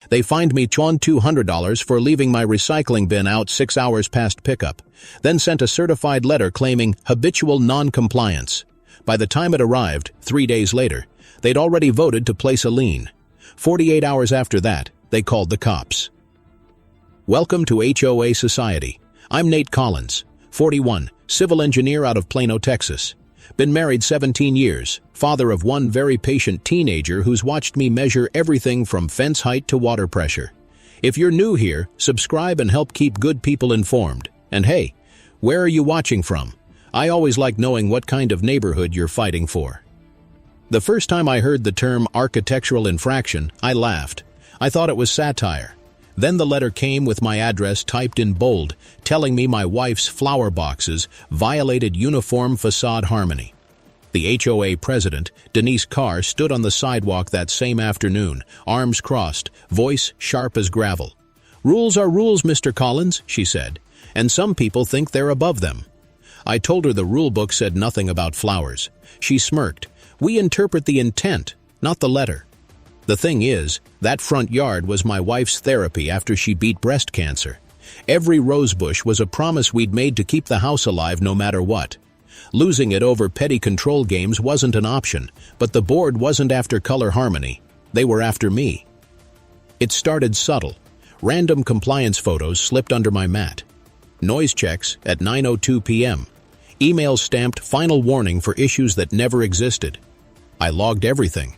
They fined me $200 for leaving my recycling bin out 6 hours past pickup, then sent a certified letter claiming habitual non-compliance. By the time it arrived, 3 days later, they'd already voted to place a lien. 48 hours after that, they called the cops. Welcome to HOA Society. I'm Nate Collins, 41, civil engineer out of Plano, Texas. Been married 17 years, father of one very patient teenager who's watched me measure everything from fence height to water pressure. If you're new here, subscribe and help keep good people informed. And hey, where are you watching from? I always like knowing what kind of neighborhood you're fighting for. The first time I heard the term architectural infraction, I laughed. I thought it was satire. Then the letter came with my address typed in bold, telling me my wife's flower boxes violated uniform facade harmony. The HOA president, Denise Carr, stood on the sidewalk that same afternoon, arms crossed, voice sharp as gravel. "Rules are rules, Mr. Collins," she said, "and some people think they're above them." I told her the rule book said nothing about flowers. She smirked. "We interpret the intent, not the letter." The thing is, that front yard was my wife's therapy after she beat breast cancer. Every rosebush was a promise we'd made to keep the house alive no matter what. Losing it over petty control games wasn't an option, but the board wasn't after color harmony. They were after me. It started subtle. Random compliance photos slipped under my mat. Noise checks at 9:02 p.m. Emails stamped final warning for issues that never existed. I logged everything.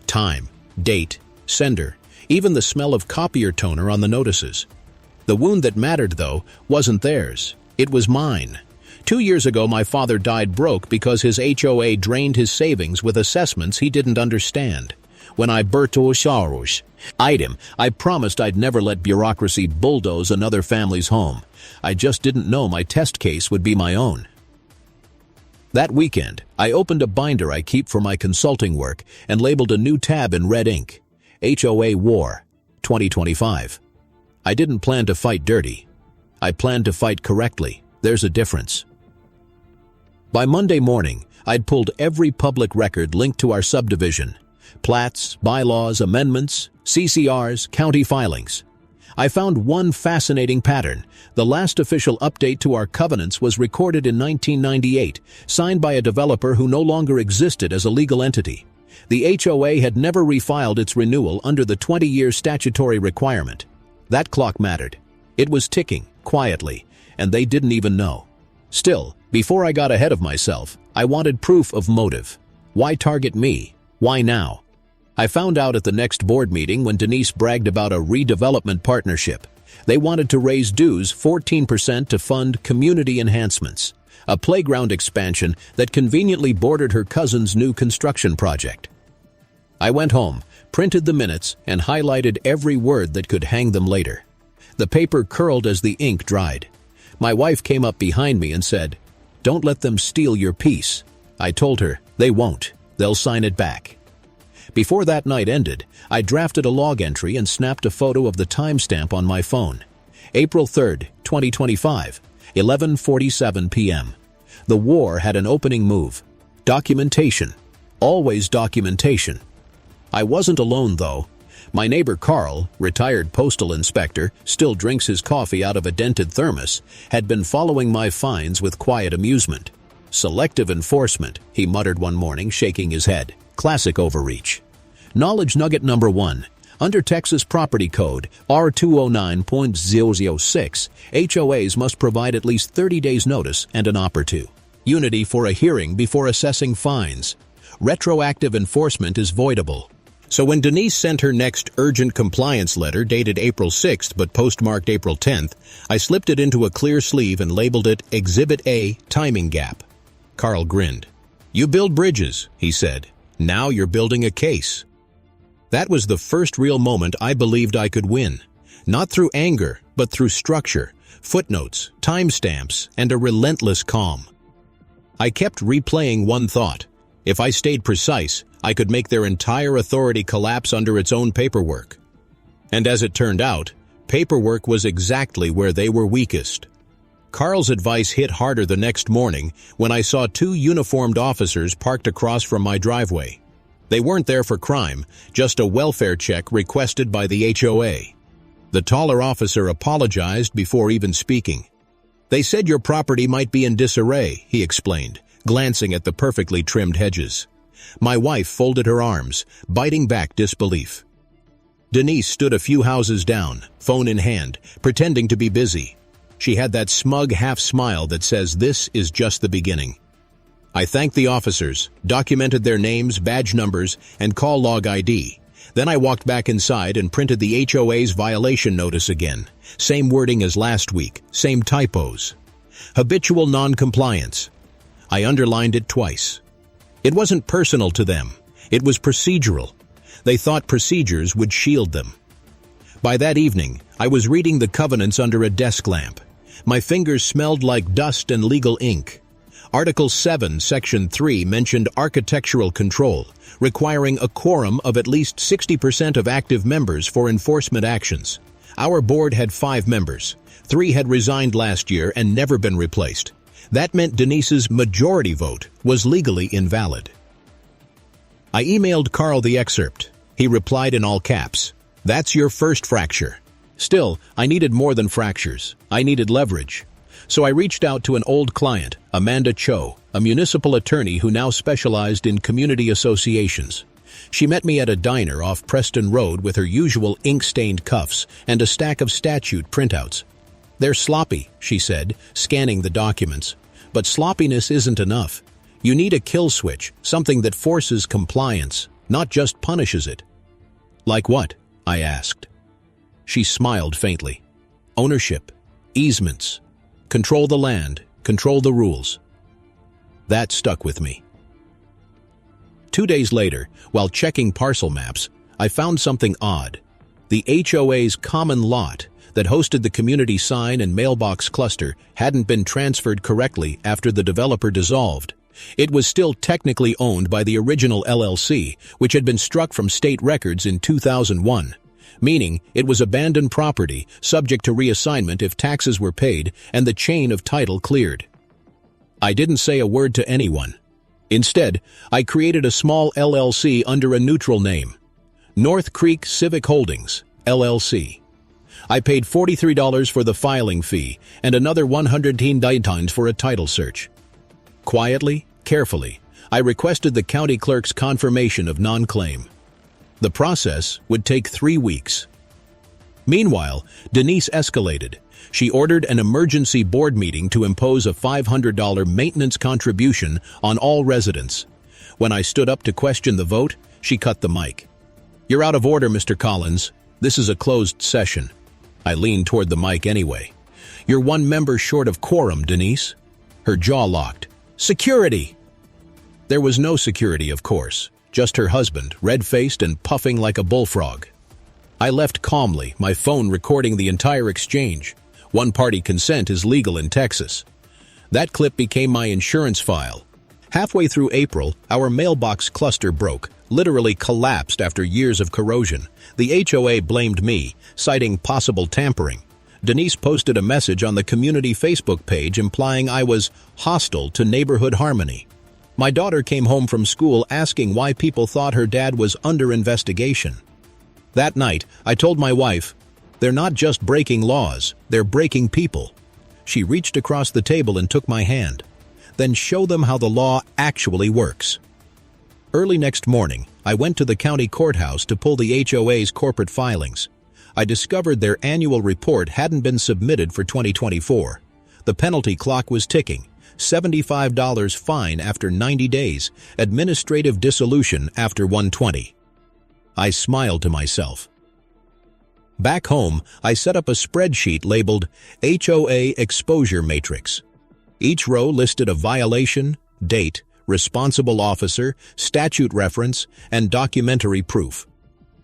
Time, date, sender, even the smell of copier toner on the notices. The wound that mattered, though, wasn't theirs. It was mine. 2 years ago, my father died broke because his HOA drained his savings with assessments he didn't understand. When I I promised I'd never let bureaucracy bulldoze another family's home. I just didn't know my test case would be my own. That weekend, I opened a binder I keep for my consulting work and labeled a new tab in red ink, HOA War, 2025. I didn't plan to fight dirty. I planned to fight correctly. There's a difference. By Monday morning, I'd pulled every public record linked to our subdivision. Plats, bylaws, amendments, CCRs, county filings. I found one fascinating pattern. The last official update to our covenants was recorded in 1998, signed by a developer who no longer existed as a legal entity. The HOA had never refiled its renewal under the 20-year statutory requirement. That clock mattered. It was ticking, quietly, and they didn't even know. Still, before I got ahead of myself, I wanted proof of motive. Why target me? Why now? I found out at the next board meeting when Denise bragged about a redevelopment partnership. They wanted to raise dues 14% to fund community enhancements, a playground expansion that conveniently bordered her cousin's new construction project. I went home, printed the minutes, and highlighted every word that could hang them later. The paper curled as the ink dried. My wife came up behind me and said, "Don't let them steal your peace." I told her, "They won't. They'll sign it back." Before that night ended, I drafted a log entry and snapped a photo of the timestamp on my phone. April 3rd, 2025, 11:47 p.m. The war had an opening move. Documentation. Always documentation. I wasn't alone, though. My neighbor Carl, retired postal inspector, still drinks his coffee out of a dented thermos, had been following my finds with quiet amusement. "Selective enforcement," he muttered one morning, shaking his head. Classic overreach. Knowledge nugget number 1. Under Texas Property Code R209.006, HOAs must provide at least 30 days notice and an opportunity for a hearing before assessing fines. Retroactive enforcement is voidable. So when Denise sent her next urgent compliance letter dated April 6th but postmarked April 10th, I slipped it into a clear sleeve and labeled it Exhibit A, Timing Gap. Carl grinned. "You build bridges," he said. "Now you're building a case." That was the first real moment I believed I could win. Not through anger, but through structure, footnotes, timestamps, and a relentless calm. I kept replaying one thought. If I stayed precise, I could make their entire authority collapse under its own paperwork. And as it turned out, paperwork was exactly where they were weakest. Carl's advice hit harder the next morning when I saw 2 uniformed officers parked across from my driveway. They weren't there for crime, just a welfare check requested by the HOA. The taller officer apologized before even speaking. "They said your property might be in disarray," he explained, glancing at the perfectly trimmed hedges. My wife folded her arms, biting back disbelief. Denise stood a few houses down, phone in hand, pretending to be busy. She had that smug half-smile that says this is just the beginning. I thanked the officers, documented their names, badge numbers, and call log ID. Then I walked back inside and printed the HOA's violation notice again. Same wording as last week, same typos. Habitual non-compliance. I underlined it twice. It wasn't personal to them. It was procedural. They thought procedures would shield them. By that evening, I was reading the covenants under a desk lamp. My fingers smelled like dust and legal ink. Article 7, Section 3 mentioned architectural control, requiring a quorum of at least 60% of active members for enforcement actions. Our board had 5 members. 3 had resigned last year and never been replaced. That meant Denise's majority vote was legally invalid. I emailed Carl the excerpt. He replied in all caps, "That's your first fracture." Still, I needed more than fractures. I needed leverage. So I reached out to an old client, Amanda Cho, a municipal attorney who now specialized in community associations. She met me at a diner off Preston Road with her usual ink-stained cuffs and a stack of statute printouts. "They're sloppy," she said, scanning the documents. "But sloppiness isn't enough. You need a kill switch, something that forces compliance, not just punishes it." "Like what?" I asked. She smiled faintly. "Ownership, easements. Control the land, control the rules." That stuck with me. 2 days later, while checking parcel maps, I found something odd. The HOA's common lot that hosted the community sign and mailbox cluster hadn't been transferred correctly after the developer dissolved. It was still technically owned by the original LLC, which had been struck from state records in 2001. Meaning it was abandoned property, subject to reassignment if taxes were paid and the chain of title cleared. I didn't say a word to anyone. Instead, I created a small LLC under a neutral name, North Creek Civic Holdings, LLC. I paid $43 for the filing fee and another $110 for a title search. Quietly, carefully, I requested the county clerk's confirmation of non-claim. The process would take 3 weeks. Meanwhile, Denise escalated. She ordered an emergency board meeting to impose a $500 maintenance contribution on all residents. When I stood up to question the vote, she cut the mic. "You're out of order, Mr. Collins. This is a closed session." I leaned toward the mic anyway. "You're 1 member short of quorum, Denise." Her jaw locked. "Security!" There was no security, of course. Just her husband, red-faced and puffing like a bullfrog. I left calmly, my phone recording the entire exchange. One-party consent is legal in Texas. That clip became my insurance file. Halfway through April, our mailbox cluster broke, literally collapsed after years of corrosion. The HOA blamed me, citing possible tampering. Denise posted a message on the community Facebook page implying I was hostile to neighborhood harmony. My daughter came home from school asking why people thought her dad was under investigation. That night, I told my wife, "They're not just breaking laws, they're breaking people." She reached across the table and took my hand. "Then show them how the law actually works." Early next morning, I went to the county courthouse to pull the HOA's corporate filings. I discovered their annual report hadn't been submitted for 2024. The penalty clock was ticking. $75 fine after 90 days, administrative dissolution after 120. I smiled to myself. Back home, I set up a spreadsheet labeled HOA Exposure Matrix. Each row listed a violation, date, responsible officer, statute reference, and documentary proof.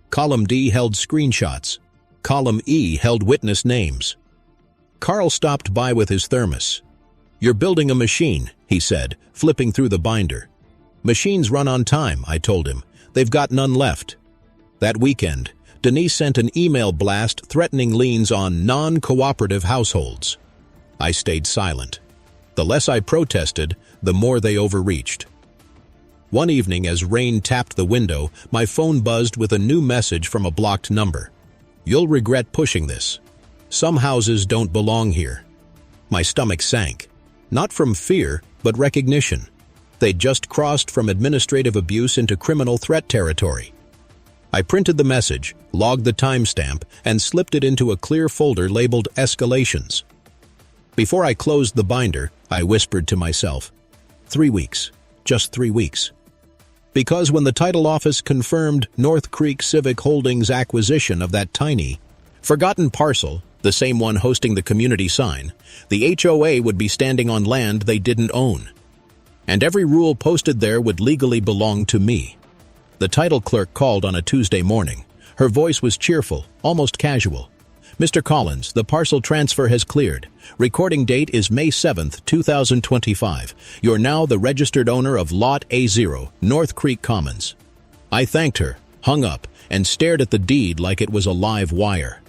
Column D held screenshots. Column E held witness names. Carl stopped by with his thermos. "You're building a machine," he said, flipping through the binder. "Machines run on time," I told him. "They've got none left." That weekend, Denise sent an email blast threatening liens on non-cooperative households. I stayed silent. The less I protested, the more they overreached. One evening, as rain tapped the window, my phone buzzed with a new message from a blocked number. "You'll regret pushing this. Some houses don't belong here." My stomach sank. Not from fear, but recognition. They'd just crossed from administrative abuse into criminal threat territory. I printed the message, logged the timestamp, and slipped it into a clear folder labeled Escalations. Before I closed the binder, I whispered to myself, 3 weeks. Just 3 weeks. Because when the title office confirmed North Creek Civic Holdings' acquisition of that tiny, forgotten parcel, the same one hosting the community sign, the HOA would be standing on land they didn't own. And every rule posted there would legally belong to me. The title clerk called on a Tuesday morning. Her voice was cheerful, almost casual. "Mr. Collins, the parcel transfer has cleared. Recording date is May 7th, 2025. You're now the registered owner of Lot A0, North Creek Commons." I thanked her, hung up, and stared at the deed like it was a live wire.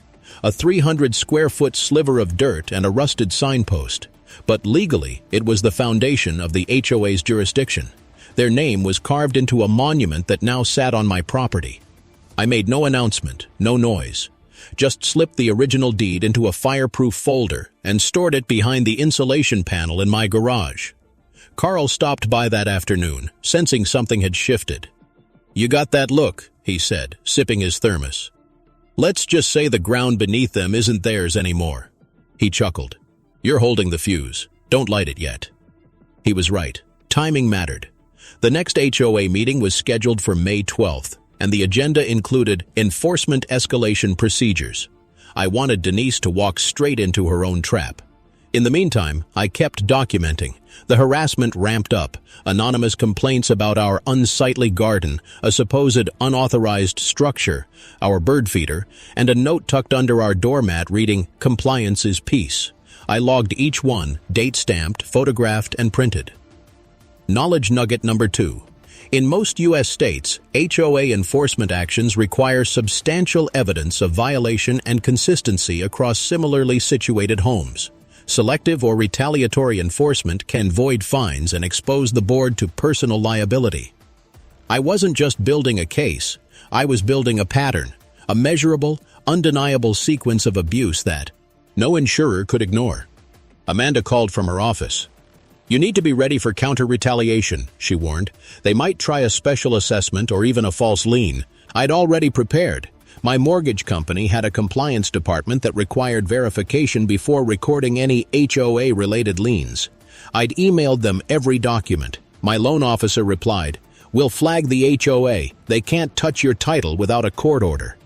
A 300-square-foot sliver of dirt and a rusted signpost. But legally, it was the foundation of the HOA's jurisdiction. Their name was carved into a monument that now sat on my property. I made no announcement, no noise. Just slipped the original deed into a fireproof folder and stored it behind the insulation panel in my garage. Carl stopped by that afternoon, sensing something had shifted. "You got that look," he said, sipping his thermos. "Let's just say the ground beneath them isn't theirs anymore." He chuckled. "You're holding the fuse. Don't light it yet." He was right. Timing mattered. The next HOA meeting was scheduled for May 12th, and the agenda included enforcement escalation procedures. I wanted Denise to walk straight into her own trap. In the meantime, I kept documenting. The harassment ramped up, anonymous complaints about our unsightly garden, a supposed unauthorized structure, our bird feeder, and a note tucked under our doormat reading, "Compliance is peace." I logged each one, date-stamped, photographed, and printed. Knowledge nugget number 2. In most U.S. states, HOA enforcement actions require substantial evidence of violation and consistency across similarly situated homes. Selective or retaliatory enforcement can void fines and expose the board to personal liability. I wasn't just building a case, I was building a pattern, a measurable, undeniable sequence of abuse that no insurer could ignore. Amanda called from her office. "You need to be ready for counter-retaliation," she warned. "They might try a special assessment or even a false lien. I'd already prepared. My mortgage company had a compliance department that required verification before recording any HOA-related liens. I'd emailed them every document. My loan officer replied, "We'll flag the HOA. They can't touch your title without a court order."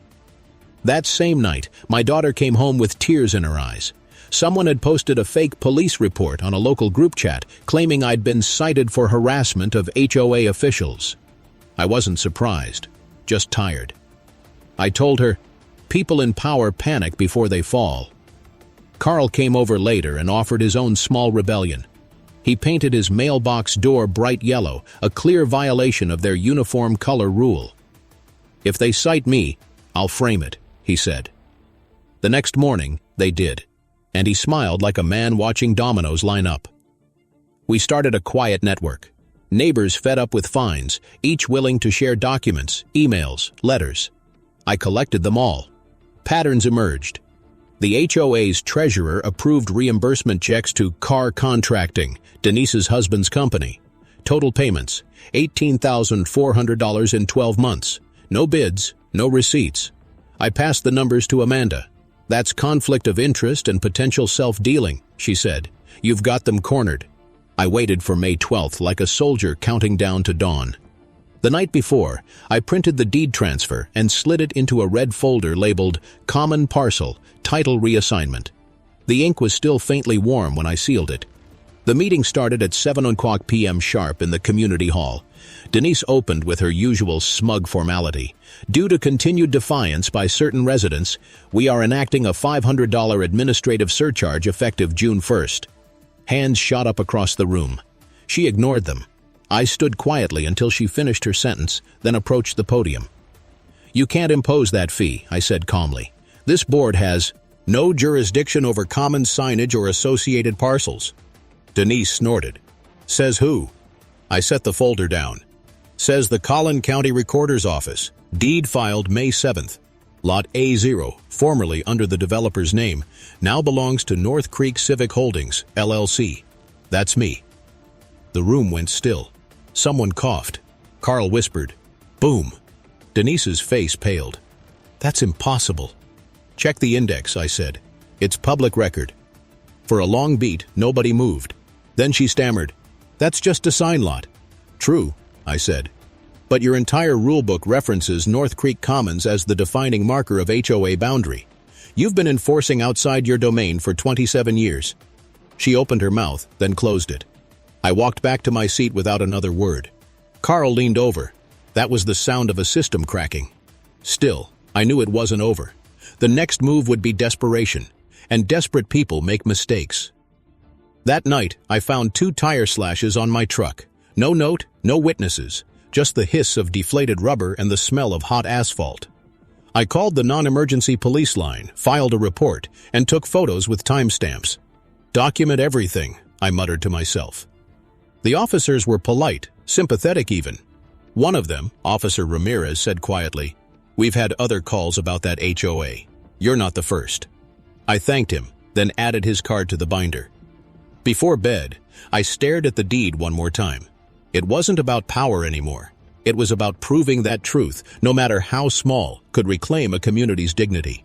That same night, my daughter came home with tears in her eyes. Someone had posted a fake police report on a local group chat, claiming I'd been cited for harassment of HOA officials. I wasn't surprised, just tired. I told her, "People in power panic before they fall." Carl came over later and offered his own small rebellion. He painted his mailbox door bright yellow, a clear violation of their uniform color rule. "If they cite me, I'll frame it," he said. The next morning, they did, and he smiled like a man watching dominoes line up. We started a quiet network. Neighbors fed up with fines, each willing to share documents, emails, letters. I collected them all. Patterns emerged. The HOA's treasurer approved reimbursement checks to Car Contracting, Denise's husband's company. Total payments, $18,400 in 12 months. No bids, no receipts. I passed the numbers to Amanda. "That's conflict of interest and potential self-dealing," she said. "You've got them cornered." I waited for May 12th like a soldier counting down to dawn. The night before, I printed the deed transfer and slid it into a red folder labeled Common Parcel, Title Reassignment. The ink was still faintly warm when I sealed it. The meeting started at 7:00 p.m. sharp in the community hall. Denise opened with her usual smug formality. "Due to continued defiance by certain residents, we are enacting a $500 administrative surcharge effective June 1st. Hands shot up across the room. She ignored them. I stood quietly until she finished her sentence, then approached the podium. "You can't impose that fee," I said calmly. "This board has no jurisdiction over common signage or associated parcels." Denise snorted. "Says who?" I set the folder down. Says the Collin County Recorder's Office. Deed filed May 7th. Lot A0, formerly under the developer's name, now belongs to North Creek Civic Holdings, LLC. That's me. The room went still. Someone coughed. Carl whispered, "Boom." Denise's face paled. "That's impossible." "Check the index," I said. "It's public record." For a long beat, nobody moved. Then she stammered, "That's just a sign lot." "True," I said. "But your entire rulebook references North Creek Commons as the defining marker of HOA boundary. You've been enforcing outside your domain for 27 years. She opened her mouth, then closed it. I walked back to my seat without another word. Carl leaned over. That was the sound of a system cracking. Still, I knew it wasn't over. The next move would be desperation, and desperate people make mistakes. That night, I found 2 tire slashes on my truck. No note, no witnesses, just the hiss of deflated rubber and the smell of hot asphalt. I called the non-emergency police line, filed a report, and took photos with timestamps. "Document everything," I muttered to myself. The officers were polite, sympathetic even. One of them, Officer Ramirez, said quietly, "We've had other calls about that HOA. You're not the first." I thanked him, then added his card to the binder. Before bed, I stared at the deed one more time. It wasn't about power anymore. It was about proving that truth, no matter how small, could reclaim a community's dignity.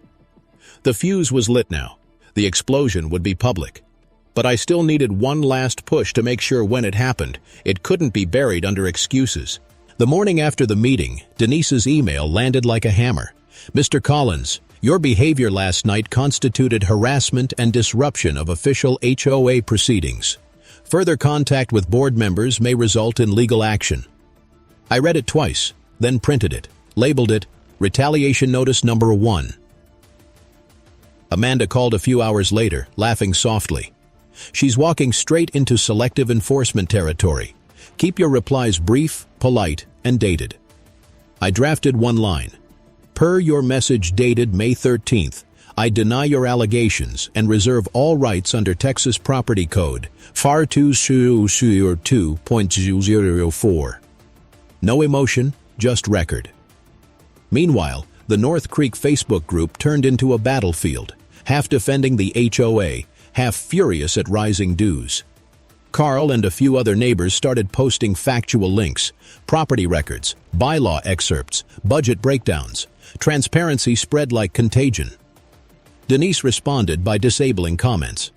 The fuse was lit now. The explosion would be public. But I still needed one last push to make sure when it happened, it couldn't be buried under excuses. The morning after the meeting, Denise's email landed like a hammer. "Mr. Collins, your behavior last night constituted harassment and disruption of official HOA proceedings. Further contact with board members may result in legal action." I read it twice, then printed it, labeled it Retaliation Notice Number 1. Amanda called a few hours later, laughing softly. "She's walking straight into selective enforcement territory. Keep your replies brief, polite, and dated." I drafted one line. "Per your message dated May 13th, I deny your allegations and reserve all rights under Texas Property Code, FAR 202.004. No emotion, just record." Meanwhile, the North Creek Facebook group turned into a battlefield, half defending the HOA, half furious at rising dues. Carl and a few other neighbors started posting factual links, property records, bylaw excerpts, budget breakdowns. Transparency spread like contagion. Denise responded by disabling comments.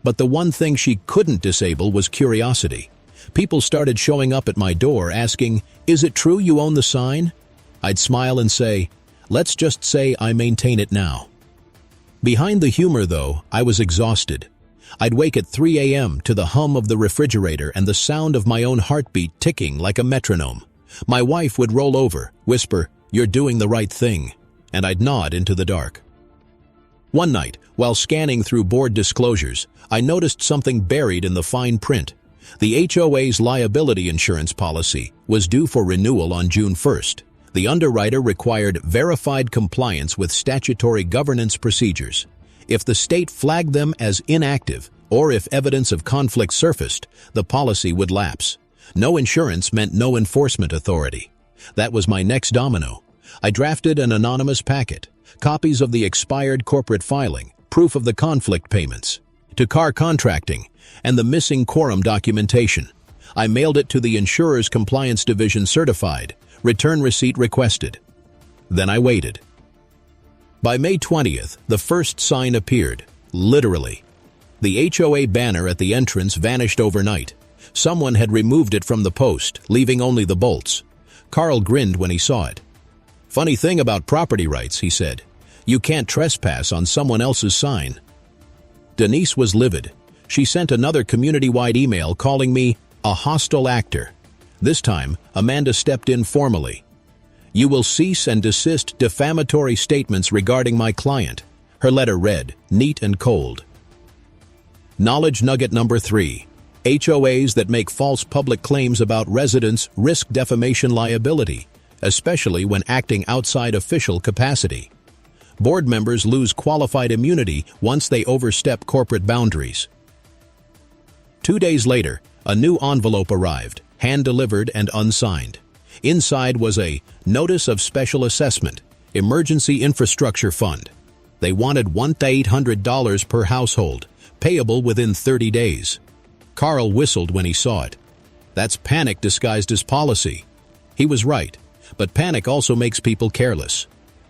But the one thing she couldn't disable was curiosity. People started showing up at my door asking, "Is it true you own the sign?" I'd smile and say, "Let's just say I maintain it now." Behind the humor, though, I was exhausted. I'd wake at 3 a.m. to the hum of the refrigerator and the sound of my own heartbeat ticking like a metronome. My wife would roll over, whisper, "You're doing the right thing," and I'd nod into the dark. One night, while scanning through board disclosures, I noticed something buried in the fine print. The HOA's liability insurance policy was due for renewal on June 1st. The underwriter required verified compliance with statutory governance procedures. If the state flagged them as inactive, or if evidence of conflict surfaced, the policy would lapse. No insurance meant no enforcement authority. That was my next domino. I drafted an anonymous packet, copies of the expired corporate filing, proof of the conflict payments, to car contracting, and the missing quorum documentation. I mailed it to the insurer's compliance division certified, return receipt requested. Then I waited. By May 20th, the first sign appeared, literally. The HOA banner at the entrance vanished overnight. Someone had removed it from the post, leaving only the bolts. Carl grinned when he saw it. "Funny thing about property rights," he said. "You can't trespass on someone else's sign." Denise was livid. She sent another community-wide email calling me a hostile actor. This time, Amanda stepped in formally. "You will cease and desist defamatory statements regarding my client." Her letter read, neat and cold. Knowledge nugget number 3. HOAs that make false public claims about residents risk defamation liability, especially when acting outside official capacity. Board members lose qualified immunity once they overstep corporate boundaries. 2 days later, a new envelope arrived, hand-delivered and unsigned. Inside was a Notice of Special Assessment, Emergency Infrastructure Fund. They wanted $1,800 per household, payable within 30 days. Carl whistled when he saw it. That's panic disguised as policy. He was right, but panic also makes people careless.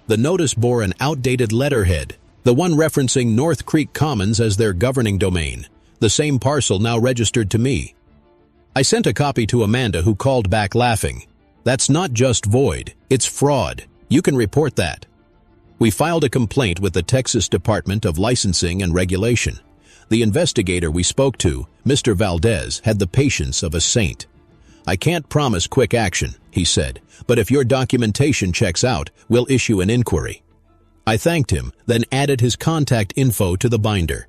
The notice bore an outdated letterhead, the one referencing North Creek Commons as their governing domain, the same parcel now registered to me. I sent a copy to Amanda, who called back laughing. That's not just void, it's fraud. You can report that. We filed a complaint with the Texas Department of Licensing and Regulation. The investigator we spoke to, Mr. Valdez, had the patience of a saint. I can't promise quick action, he said, but if your documentation checks out, we'll issue an inquiry. I thanked him, then added his contact info to the binder.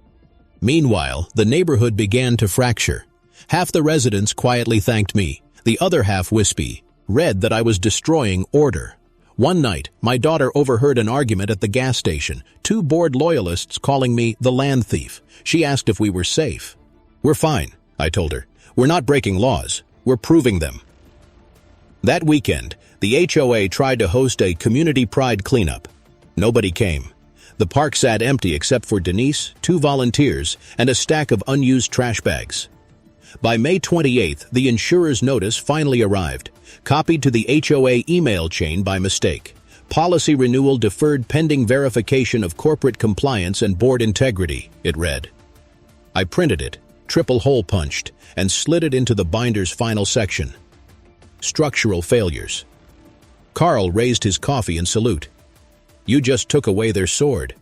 Meanwhile, the neighborhood began to fracture. Half the residents quietly thanked me, the other half wispy, read that I was destroying order. One night, my daughter overheard an argument at the gas station, two bored loyalists calling me the land thief. She asked if we were safe. We're fine, I told her. We're not breaking laws. We're proving them. That weekend, the HOA tried to host a community pride cleanup. Nobody came. The park sat empty except for Denise, 2 volunteers, and a stack of unused trash bags. By May 28th, the insurer's notice finally arrived, copied to the HOA email chain by mistake. Policy renewal deferred pending verification of corporate compliance and board integrity, it read. I printed it, triple hole punched, and slid it into the binder's final section. Structural failures. Carl raised his coffee in salute. You just took away their sword.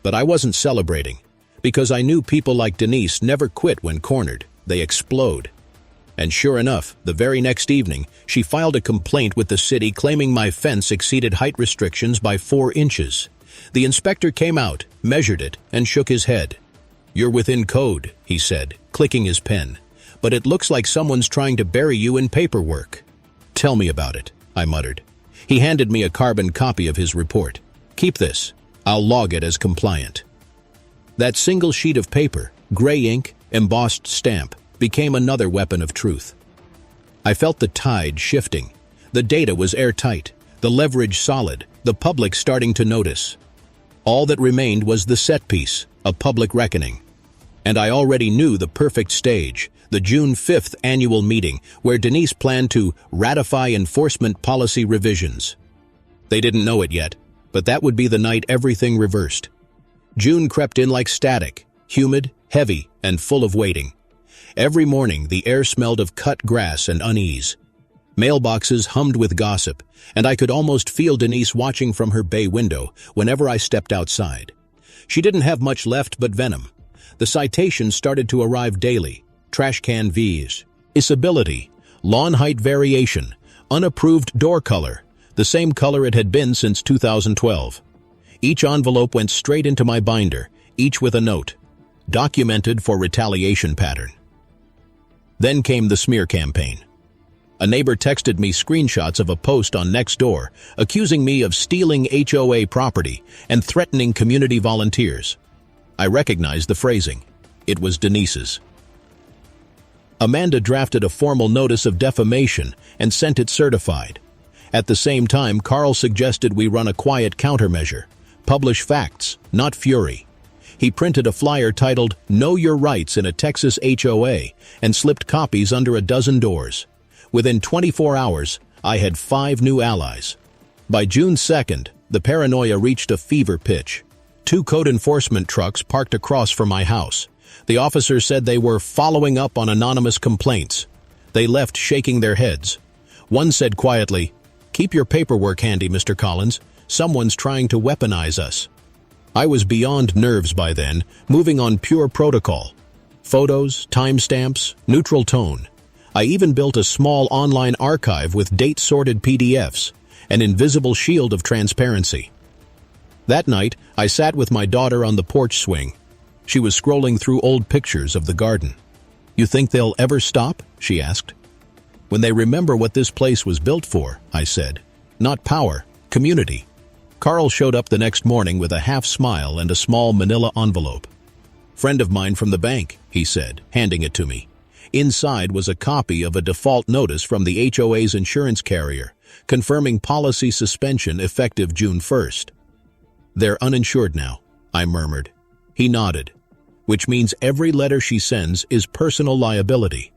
But I wasn't celebrating, because I knew people like Denise never quit when cornered. They explode. And sure enough, the very next evening, she filed a complaint with the city claiming my fence exceeded height restrictions by 4 inches. The inspector came out, measured it, and shook his head. You're within code, he said, clicking his pen. But it looks like someone's trying to bury you in paperwork. Tell me about it, I muttered. He handed me a carbon copy of his report. Keep this. I'll log it as compliant. That single sheet of paper, gray ink, embossed stamp, became another weapon of truth. I felt the tide shifting. The data was airtight, the leverage solid, the public starting to notice. All that remained was the set piece, a public reckoning. And I already knew the perfect stage, the June 5th annual meeting, where Denise planned to ratify enforcement policy revisions. They didn't know it yet, but that would be the night everything reversed. June crept in like static, humid, heavy, and full of waiting. Every morning, the air smelled of cut grass and unease. Mailboxes hummed with gossip, and I could almost feel Denise watching from her bay window whenever I stepped outside. She didn't have much left but venom. The citations started to arrive daily. Trash can Vs, isability, lawn height variation, unapproved door color, the same color it had been since 2012. Each envelope went straight into my binder, each with a note, documented for retaliation pattern. Then came the smear campaign. A neighbor texted me screenshots of a post on Nextdoor accusing me of stealing HOA property and threatening community volunteers. I recognized the phrasing. It was Denise's. Amanda drafted a formal notice of defamation and sent it certified. At the same time, Carl suggested we run a quiet countermeasure. Publish facts, not fury. He printed a flyer titled, Know Your Rights in a Texas HOA, and slipped copies under a dozen doors. Within 24 hours, I had 5 new allies. By June 2nd, the paranoia reached a fever pitch. 2 code enforcement trucks parked across from my house. The officers said they were following up on anonymous complaints. They left shaking their heads. One said quietly, Keep your paperwork handy, Mr. Collins. Someone's trying to weaponize us. I was beyond nerves by then, moving on pure protocol. Photos, timestamps, neutral tone. I even built a small online archive with date-sorted PDFs, an invisible shield of transparency. That night, I sat with my daughter on the porch swing. She was scrolling through old pictures of the garden. You think they'll ever stop? She asked. When they remember what this place was built for, I said. Not power, community. Carl showed up the next morning with a half smile and a small manila envelope. Friend of mine from the bank, he said, handing it to me. Inside was a copy of a default notice from the HOA's insurance carrier, confirming policy suspension effective June 1st. "They're uninsured now," I murmured. He nodded. "Which means every letter she sends is personal liability."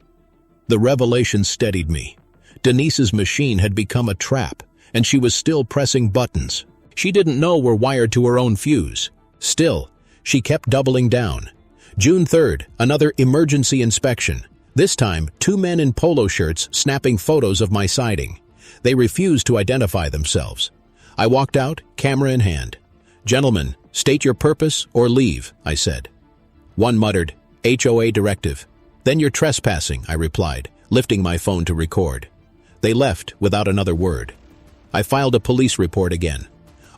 The revelation steadied me. Denise's machine had become a trap, and she was still pressing buttons. She didn't know we're wired to her own fuse. Still, she kept doubling down. June 3rd, another emergency inspection. This time, 2 men in polo shirts snapping photos of my siding. They refused to identify themselves. I walked out, camera in hand. "Gentlemen, state your purpose or leave," I said. One muttered, "HOA directive." "Then you're trespassing," I replied, lifting my phone to record. They left without another word. I filed a police report again.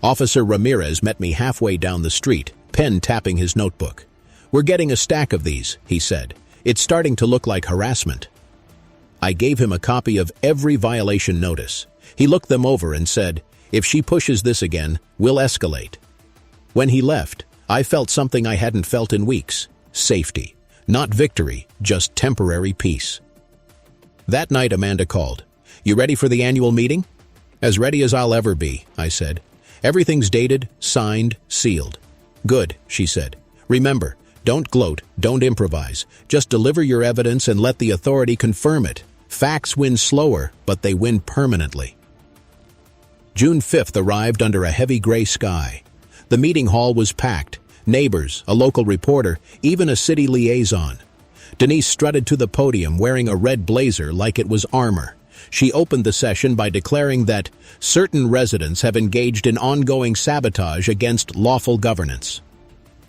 Officer Ramirez met me halfway down the street, pen tapping his notebook. "We're getting a stack of these," he said. "It's starting to look like harassment." I gave him a copy of every violation notice. He looked them over and said, "If she pushes this again, we'll escalate." When he left, I felt something I hadn't felt in weeks. Safety. Not victory, just temporary peace. That night, Amanda called. "You ready for the annual meeting?" "As ready as I'll ever be," I said. "Everything's dated, signed, sealed." "Good," she said. "Remember, don't gloat, don't improvise. Just deliver your evidence and let the authority confirm it. Facts win slower, but they win permanently." June 5th arrived under a heavy gray sky. The meeting hall was packed. Neighbors, a local reporter, even a city liaison. Denise strutted to the podium wearing a red blazer like it was armor. She opened the session by declaring that certain residents have engaged in ongoing sabotage against lawful governance.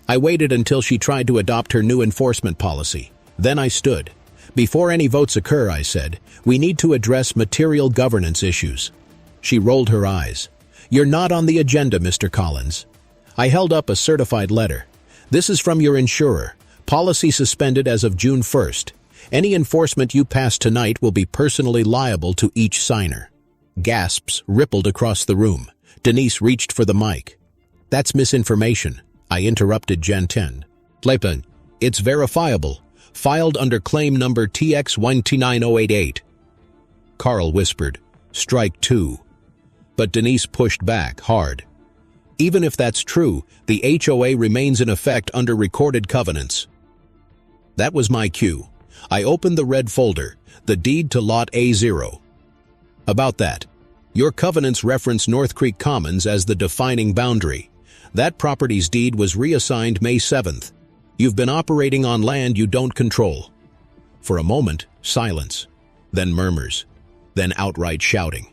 I waited until she tried to adopt her new enforcement policy. Then I stood. "Before any votes occur," I said, "we need to address material governance issues." She rolled her eyes. "You're not on the agenda, Mr. Collins." I held up a certified letter. "This is from your insurer. Policy suspended as of June 1st. Any enforcement you pass tonight will be personally liable to each signer." Gasps rippled across the room. Denise reached for the mic. "That's misinformation," I interrupted Gen 10. "Lepen, it's verifiable. Filed under claim number TX129088. Carl whispered, "Strike 2. But Denise pushed back hard. "Even if that's true, the HOA remains in effect under recorded covenants." That was my cue. I opened the red folder, the deed to Lot A0. "About that. Your covenants reference North Creek Commons as the defining boundary. That property's deed was reassigned May 7th. You've been operating on land you don't control." For a moment, silence. Then murmurs. Then outright shouting.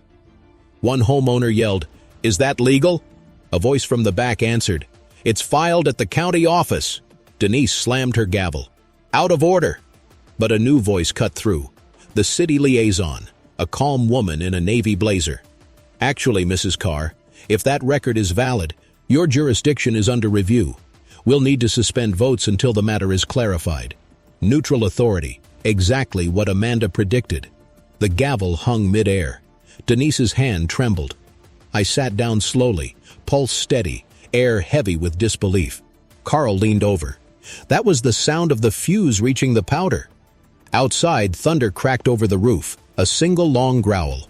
One homeowner yelled, "Is that legal?" A voice from the back answered, "It's filed at the county office." Denise slammed her gavel. "Out of order." But a new voice cut through. The city liaison, a calm woman in a navy blazer. "Actually, Mrs. Carr, if that record is valid, your jurisdiction is under review. We'll need to suspend votes until the matter is clarified." Neutral authority, exactly what Amanda predicted. The gavel hung mid-air. Denise's hand trembled. I sat down slowly, pulse steady, air heavy with disbelief. Carl leaned over. That was the sound of the fuse reaching the powder. Outside, thunder cracked over the roof, a single long growl.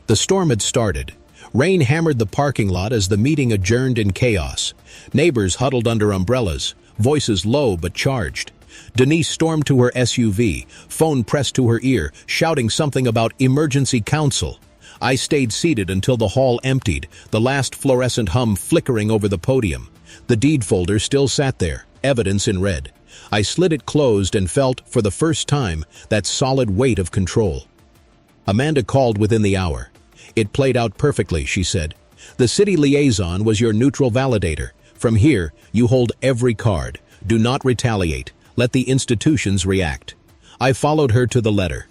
The storm had started. Rain hammered the parking lot as the meeting adjourned in chaos. Neighbors huddled under umbrellas, voices low but charged. Denise stormed to her SUV, phone pressed to her ear, shouting something about emergency counsel. I stayed seated until the hall emptied, the last fluorescent hum flickering over the podium. The deed folder still sat there, evidence in red. I slid it closed and felt, for the first time, that solid weight of control. Amanda called within the hour. "It played out perfectly," she said. "The city liaison was your neutral validator. From here, you hold every card. Do not retaliate. Let the institutions react." I followed her to the letter.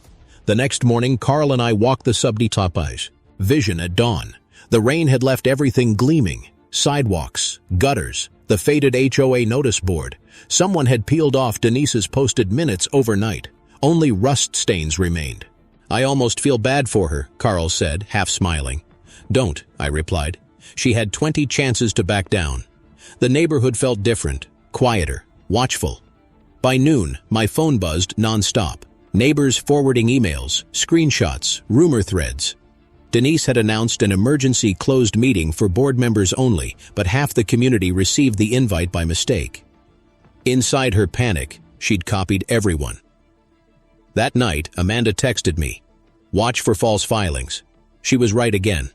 The next morning, Carl and I walked the subdetapage. Vision at dawn. The rain had left everything gleaming. Sidewalks, gutters, the faded HOA notice board. Someone had peeled off Denise's posted minutes overnight. Only rust stains remained. "I almost feel bad for her," Carl said, half smiling. "Don't," I replied. She had 20 chances to back down. The neighborhood felt different, quieter, watchful. By noon, my phone buzzed nonstop. Neighbors forwarding emails, screenshots, rumor threads. Denise had announced an emergency closed meeting for board members only, but half the community received the invite by mistake. Inside her panic, she'd copied everyone. That night, Amanda texted me, "Watch for false filings." She was right again.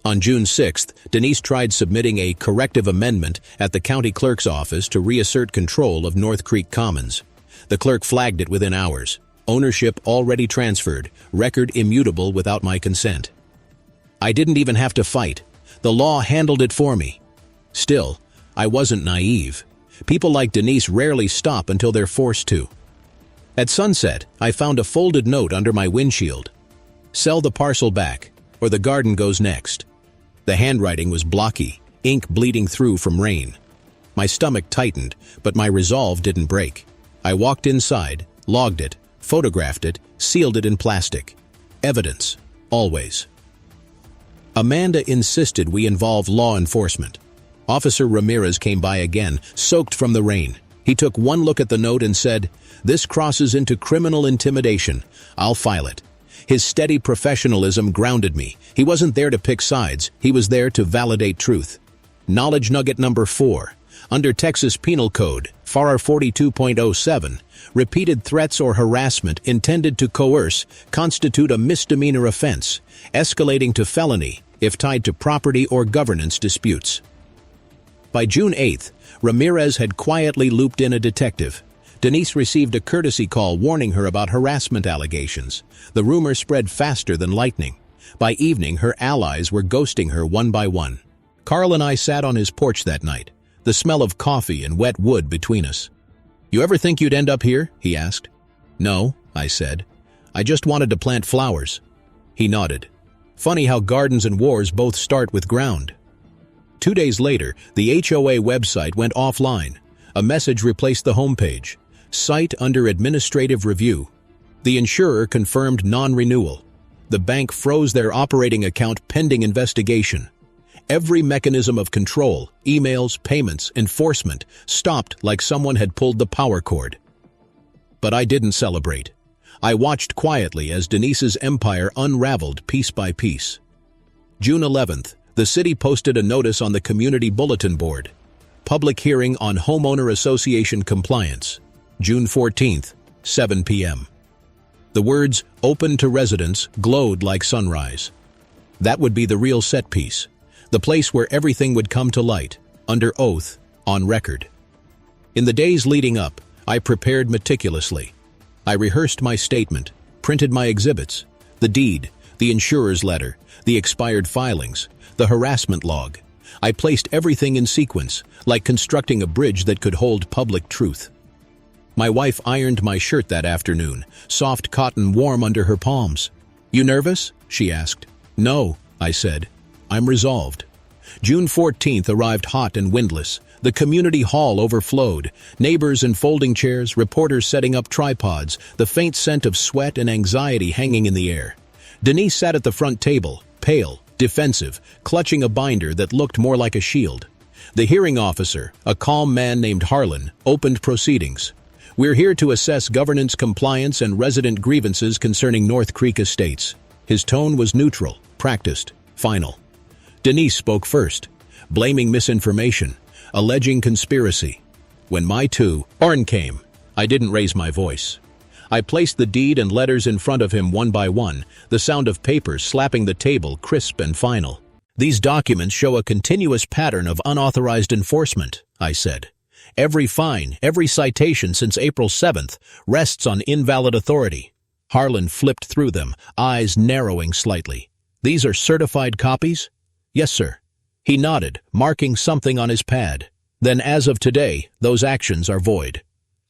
On June 6th, Denise tried submitting a corrective amendment at the county clerk's office to reassert control of North Creek Commons. The clerk flagged it within hours. Ownership already transferred, record immutable without my consent. I didn't even have to fight. The law handled it for me. Still, I wasn't naive. People like Denise rarely stop until they're forced to. At sunset, I found a folded note under my windshield. "Sell the parcel back, or the garden goes next." The handwriting was blocky, ink bleeding through from rain. My stomach tightened, but my resolve didn't break. I walked inside, logged it, photographed it, sealed it in plastic. Evidence, always. Amanda insisted we involve law enforcement. Officer Ramirez came by again, soaked from the rain. He took one look at the note and said, "This crosses into criminal intimidation. I'll file it." His steady professionalism grounded me. He wasn't there to pick sides. He was there to validate truth. Knowledge nugget number 4. Under Texas Penal Code, FAR 42.07, repeated threats or harassment intended to coerce constitute a misdemeanor offense, escalating to felony if tied to property or governance disputes. By June 8th, Ramirez had quietly looped in a detective. Denise received a courtesy call warning her about harassment allegations. The rumor spread faster than lightning. By evening, her allies were ghosting her one by one. Carl and I sat on his porch that night, the smell of coffee and wet wood between us. "You ever think you'd end up here?" he asked. "No," I said. "I just wanted to plant flowers." He nodded. Funny how gardens and wars both start with ground. 2 days later, the HOA website went offline. A message replaced the homepage. Site under administrative review. The insurer confirmed non-renewal. The bank froze their operating account pending investigation. Every mechanism of control, emails, payments, enforcement, stopped like someone had pulled the power cord. But I didn't celebrate. I watched quietly as Denise's empire unraveled piece by piece. June 11th, the city posted a notice on the community bulletin board. Public hearing on homeowner association compliance. June 14th, 7 p.m. The words, "open to residents," glowed like sunrise. That would be the real set piece. The place where everything would come to light, under oath, on record. In the days leading up, I prepared meticulously. I rehearsed my statement, printed my exhibits, the deed, the insurer's letter, the expired filings, the harassment log. I placed everything in sequence, like constructing a bridge that could hold public truth. My wife ironed my shirt that afternoon, soft cotton warm under her palms. "You nervous?" she asked. "No," I said. "I'm resolved." June 14th arrived hot and windless. The community hall overflowed. Neighbors in folding chairs, reporters setting up tripods, the faint scent of sweat and anxiety hanging in the air. Denise sat at the front table, pale, defensive, clutching a binder that looked more like a shield. The hearing officer, a calm man named Harlan, opened proceedings. "We're here to assess governance compliance and resident grievances concerning North Creek Estates." His tone was neutral, practiced, final. Denise spoke first, blaming misinformation, alleging conspiracy. When my turn came, I didn't raise my voice. I placed the deed and letters in front of him one by one, the sound of papers slapping the table crisp and final. "These documents show a continuous pattern of unauthorized enforcement," I said. "Every fine, every citation since April 7th rests on invalid authority." Harlan flipped through them, eyes narrowing slightly. "These are certified copies?" "Yes, sir." He nodded, marking something on his pad. "Then as of today, those actions are void."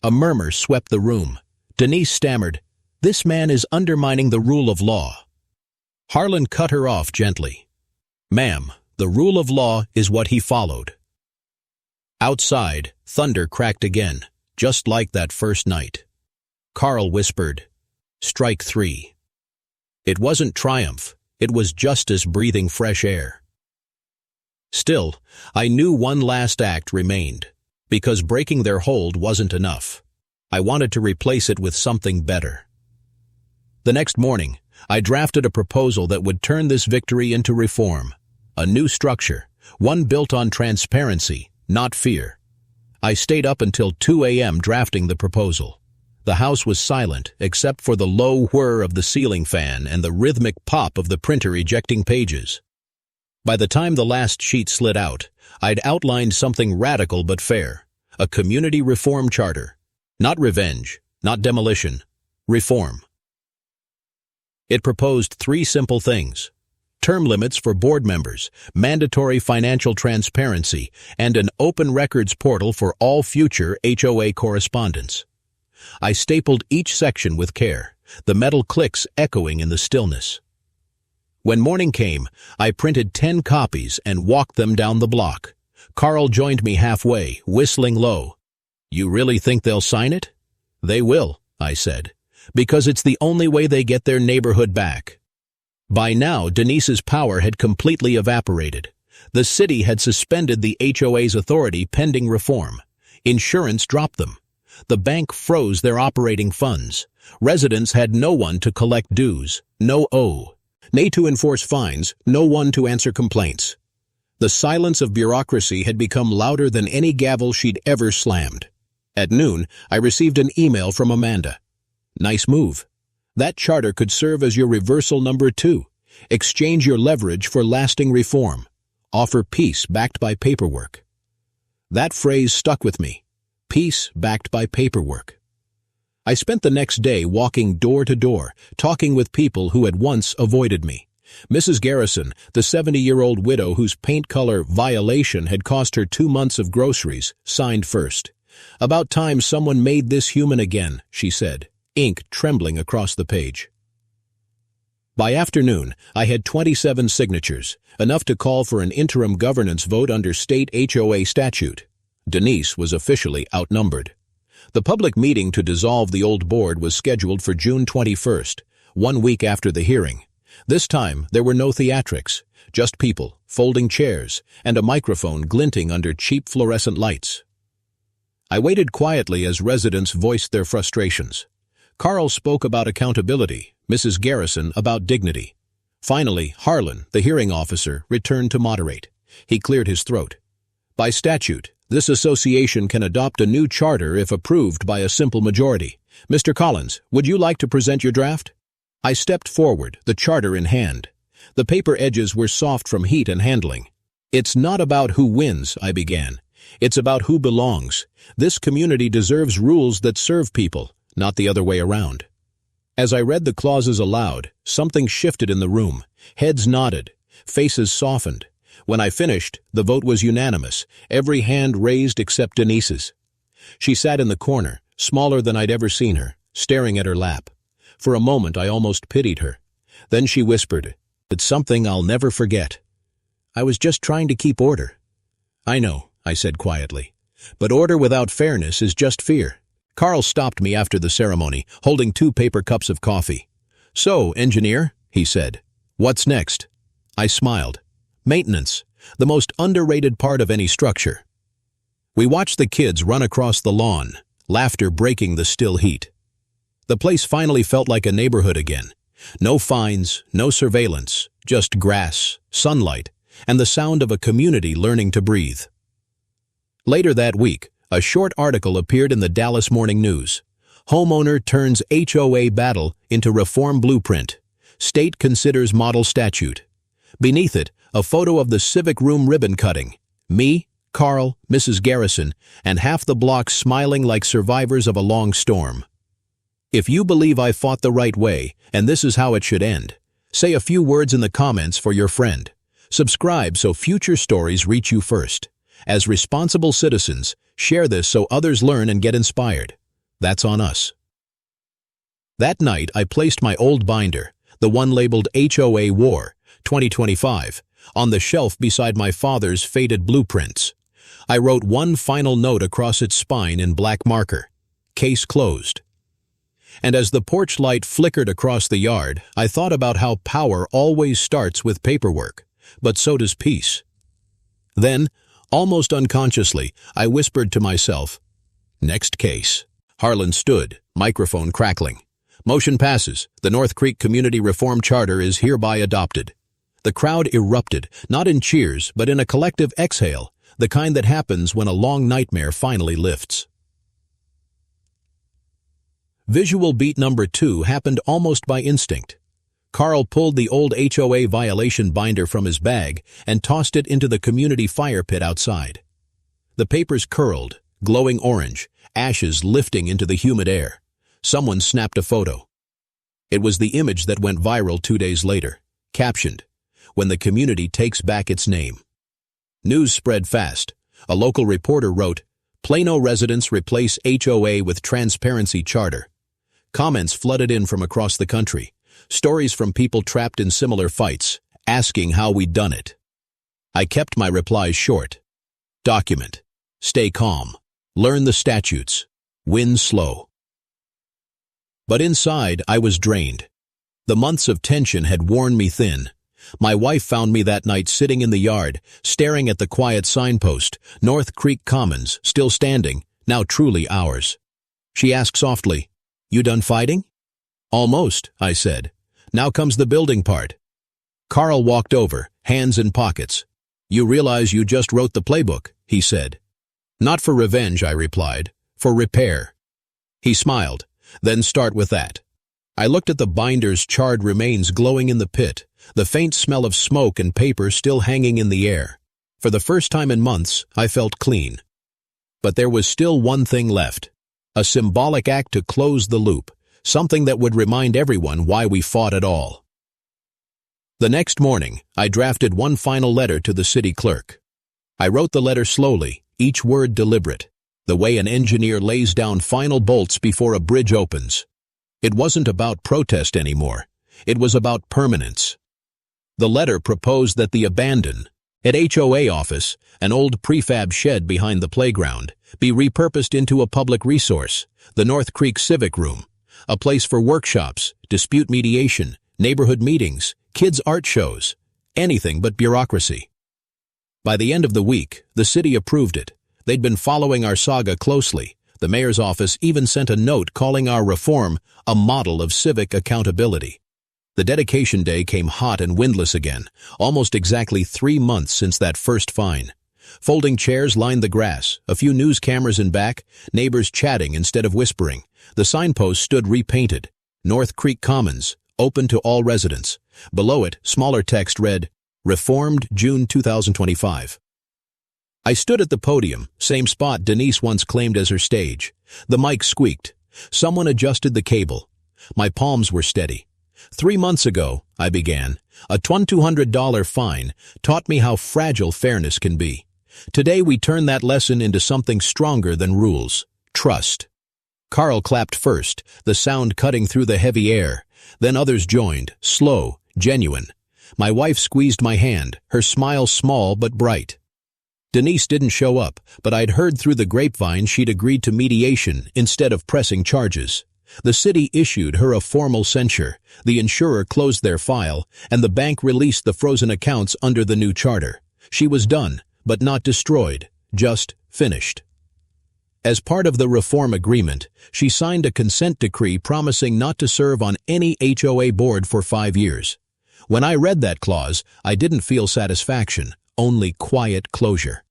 A murmur swept the room. Denise stammered, "This man is undermining the rule of law." Harlan cut her off gently. "Ma'am, the rule of law is what he followed." Outside, thunder cracked again, just like that first night. Carl whispered, "Strike 3." It wasn't triumph, it was justice breathing fresh air. Still, I knew one last act remained, because breaking their hold wasn't enough. I wanted to replace it with something better. The next morning, I drafted a proposal that would turn this victory into reform. A new structure, one built on transparency, not fear. I stayed up until 2 a.m. drafting the proposal. The house was silent except for the low whir of the ceiling fan and the rhythmic pop of the printer ejecting pages. By the time the last sheet slid out, I'd outlined something radical but fair. A community reform charter. Not revenge, not demolition. Reform. It proposed 3 simple things: term limits for board members, mandatory financial transparency, and an open records portal for all future HOA correspondence. I stapled each section with care, the metal clicks echoing in the stillness. When morning came, I printed 10 copies and walked them down the block. Carl joined me halfway, whistling low. "You really think they'll sign it?" "They will," I said, "because it's the only way they get their neighborhood back." By now, Denise's power had completely evaporated. The city had suspended the HOA's authority pending reform. Insurance dropped them. The bank froze their operating funds. Residents had no one to collect dues, no nay to enforce fines, no one to answer complaints. The silence of bureaucracy had become louder than any gavel she'd ever slammed. At noon, I received an email from Amanda. "Nice move. That charter could serve as your reversal number 2. Exchange your leverage for lasting reform. Offer peace backed by paperwork." That phrase stuck with me. Peace backed by paperwork. I spent the next day walking door to door, talking with people who had once avoided me. Mrs. Garrison, the 70-year-old widow whose paint color violation had cost her 2 months of groceries, signed first. "About time someone made this human again," she said, ink trembling across the page. By afternoon, I had 27 signatures, enough to call for an interim governance vote under state HOA statute. Denise was officially outnumbered. The public meeting to dissolve the old board was scheduled for June 21st, 1 week after the hearing. This time, there were no theatrics, just people, folding chairs, and a microphone glinting under cheap fluorescent lights. I waited quietly as residents voiced their frustrations. Carl spoke about accountability, Mrs. Garrison about dignity. Finally, Harlan, the hearing officer, returned to moderate. He cleared his throat. "By statute, this association can adopt a new charter if approved by a simple majority. Mr. Collins, would you like to present your draft?" I stepped forward, the charter in hand. The paper edges were soft from heat and handling. "It's not about who wins," I began. "It's about who belongs. This community deserves rules that serve people, not the other way around." As I read the clauses aloud, something shifted in the room. Heads nodded, faces softened. When I finished, the vote was unanimous, every hand raised except Denise's. She sat in the corner, smaller than I'd ever seen her, staring at her lap. For a moment, I almost pitied her. Then she whispered, "It's something I'll never forget. I was just trying to keep order." "I know," I said quietly. "But order without fairness is just fear." Carl stopped me after the ceremony, holding 2 paper cups of coffee. "So, engineer," he said, "what's next?" I smiled. "Maintenance, the most underrated part of any structure." We watched the kids run across the lawn, laughter breaking the still heat. The place finally felt like a neighborhood again. No fines, no surveillance, just grass, sunlight, and the sound of a community learning to breathe. Later that week, a short article appeared in the Dallas Morning News. Homeowner turns HOA battle into reform blueprint. State considers model statute. Beneath it, a photo of the civic room ribbon cutting. Me, Carl, Mrs. Garrison, and half the block smiling like survivors of a long storm. If you believe I fought the right way, and this is how it should end, say a few words in the comments for your friend. Subscribe so future stories reach you first. As responsible citizens, share this so others learn and get inspired. That's on us. That night, I placed my old binder, the one labeled HOA War 2025, on the shelf beside my father's faded blueprints. I wrote one final note across its spine in black marker. Case closed. And as the porch light flickered across the yard, I thought about how power always starts with paperwork, but so does peace. Then, almost unconsciously, I whispered to myself, "Next case." Harlan stood, microphone crackling. Motion passes. The North Creek Community Reform Charter is hereby adopted. The crowd erupted, not in cheers, but in a collective exhale, the kind that happens when a long nightmare finally lifts. Visual beat number 2 happened almost by instinct. Carl pulled the old HOA violation binder from his bag and tossed it into the community fire pit outside. The papers curled, glowing orange, ashes lifting into the humid air. Someone snapped a photo. It was the image that went viral 2 days later, captioned, "When the community takes back its name." News spread fast. A local reporter wrote, "Plano residents replace HOA with transparency charter." Comments flooded in from across the country. Stories from people trapped in similar fights, asking how we'd done it. I kept my replies short. Document. Stay calm. Learn the statutes. Win slow. But inside, I was drained. The months of tension had worn me thin. My wife found me that night sitting in the yard, staring at the quiet signpost, North Creek Commons, still standing, now truly ours. She asked softly, "You done fighting?" "Almost," I said. "Now comes the building part." Carl walked over, hands in pockets. "You realize you just wrote the playbook," he said. "Not for revenge," I replied. "For repair." He smiled. "Then start with that." I looked at the binder's charred remains glowing in the pit, the faint smell of smoke and paper still hanging in the air. For the first time in months, I felt clean. But there was still one thing left. A symbolic act to close the loop, something that would remind everyone why we fought at all. The next morning, I drafted one final letter to the city clerk. I wrote the letter slowly, each word deliberate, the way an engineer lays down final bolts before a bridge opens. It wasn't about protest anymore. It was about permanence. The letter proposed that the abandoned, at HOA office, an old prefab shed behind the playground, be repurposed into a public resource, the North Creek Civic Room, a place for workshops, dispute mediation, neighborhood meetings, kids' art shows, anything but bureaucracy. By the end of the week, the city approved it. They'd been following our saga closely. The mayor's office even sent a note calling our reform a model of civic accountability. The dedication day came hot and windless again, almost exactly 3 months since that first fine. Folding chairs lined the grass, a few news cameras in back, neighbors chatting instead of whispering. The signpost stood repainted, North Creek Commons, open to all residents. Below it, smaller text read, "Reformed June 2025. I stood at the podium, same spot Denise once claimed as her stage. The mic squeaked. Someone adjusted the cable. My palms were steady. 3 months ago, I began, a $2,200 fine taught me how fragile fairness can be. Today we turn that lesson into something stronger than rules. Trust. Carl clapped first, the sound cutting through the heavy air. Then others joined, slow, genuine. My wife squeezed my hand, her smile small but bright. Denise didn't show up, but I'd heard through the grapevine she'd agreed to mediation instead of pressing charges. The city issued her a formal censure, the insurer closed their file, and the bank released the frozen accounts under the new charter. She was done, but not destroyed, just finished. As part of the reform agreement, she signed a consent decree promising not to serve on any HOA board for 5 years. When I read that clause, I didn't feel satisfaction, only quiet closure.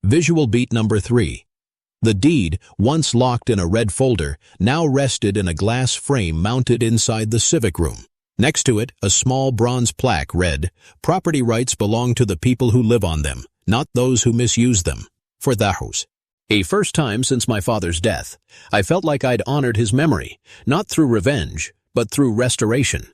Visual beat number 3. The deed, once locked in a red folder, now rested in a glass frame mounted inside the civic room. Next to it, a small bronze plaque read, "Property rights belong to the people who live on them, not those who misuse them." For the house. A first time since my father's death, I felt like I'd honored his memory, not through revenge, but through restoration.